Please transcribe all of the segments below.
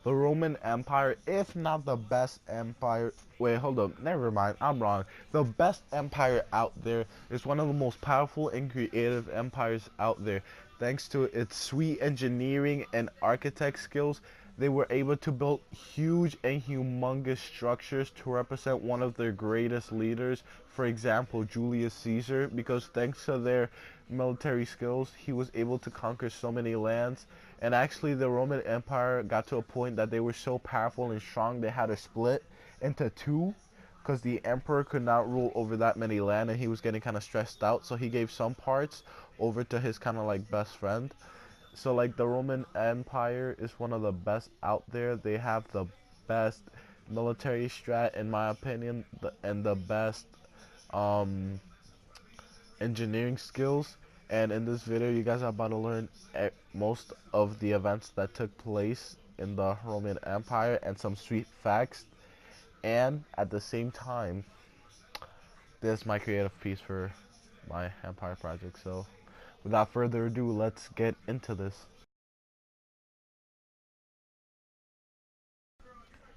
the Roman Empire, if not the best empire. Wait, hold up. Never mind. I'm wrong. The best empire out there is one of the most powerful and creative empires out there. Thanks to its sweet engineering and architect skills, they were able to build huge and humongous structures to represent one of their greatest leaders. For example, Julius Caesar, because thanks to their military skills, he was able to conquer so many lands. And actually, the Roman Empire got to a point that they were so powerful and strong, they had to split into two because the emperor could not rule over that many land and he was getting kind of stressed out. So he gave some parts over to his kind of like best friend. So like the Roman Empire is one of the best out there. They have the best military strat, in my opinion, and the best um, engineering skills. And in this video, you guys are about to learn most of the events that took place in the Roman Empire and some sweet facts. And at the same time, this is my creative piece for my Empire project. So without further ado, let's get into this.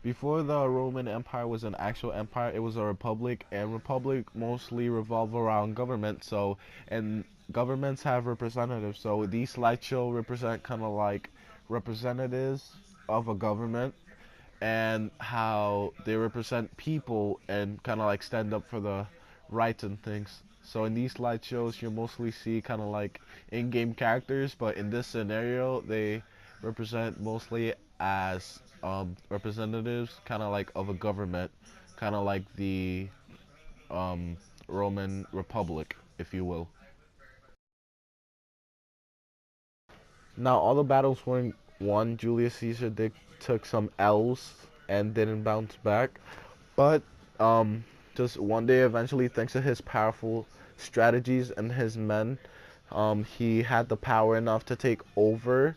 Before the Roman Empire was an actual empire, it was a republic, and republic mostly revolve around government. So, and governments have representatives. So these slideshow represent kind of like representatives of a government and how they represent people and kind of like stand up for the rights and things. So in these slideshows, you mostly see kind of like in-game characters, but in this scenario, they represent mostly as representatives, kind of like of a government, kind of like the um, Roman Republic, if you will. Now, all the battles weren't won. Julius Caesar took some L's and didn't bounce back. But just one day, eventually, thanks to his powerful strategies and his men, he had the power enough to take over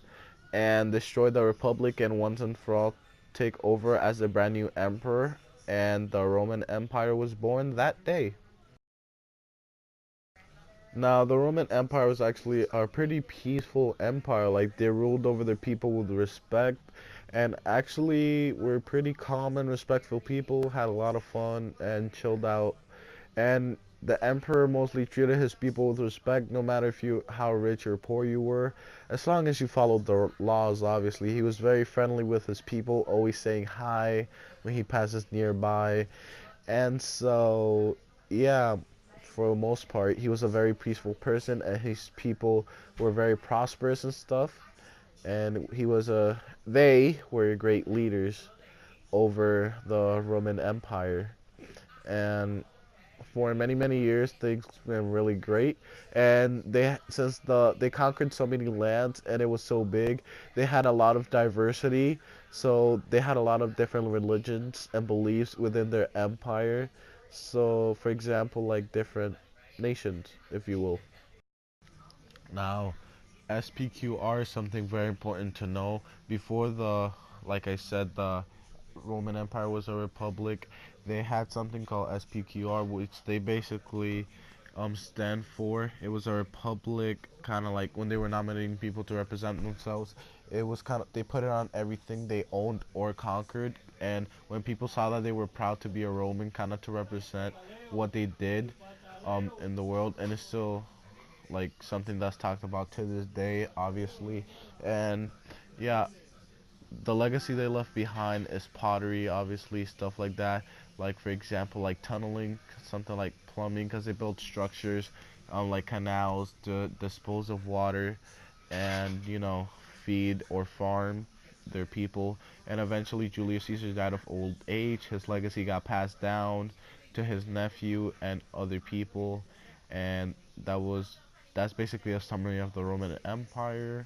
and destroy the Republic and once and for all take over as a brand new emperor. And the Roman Empire was born that day. Now, the Roman Empire was actually a pretty peaceful empire. Like, they ruled over their people with respect, and actually were pretty calm and respectful people, had a lot of fun, and chilled out. And the emperor mostly treated his people with respect, no matter if you how rich or poor you were, as long as you followed the laws, obviously. He was very friendly with his people, always saying hi when he passes nearby. And so, yeah, for the most part, he was a very peaceful person, and his people were very prosperous and stuff. And they were great leaders over the Roman Empire. And for many many years, things been really great. And they conquered so many lands and it was so big, they had a lot of diversity. So they had a lot of different religions and beliefs within their empire. So for example, like different nations, if you will. Now, SPQR is something very important to know. Before like I said, the Roman Empire was a republic, they had something called SPQR, which they basically stand for. It was a republic, kind of like when they were nominating people to represent themselves. It was kind of, they put it on everything they owned or conquered, and when people saw that, they were proud to be a Roman, kind of to represent what they did in the world. And it's still like something that's talked about to this day, obviously. And yeah, the legacy they left behind is pottery, obviously, stuff like that. Like for example, like tunneling, something like plumbing, because they built structures, like canals to dispose of water, and feed or farm their people. And eventually, Julius Caesar died of old age. His legacy got passed down to his nephew and other people, and that's basically a summary of the Roman Empire.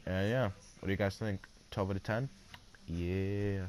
And yeah, what do you guys think? 12 out of 10? Yeah.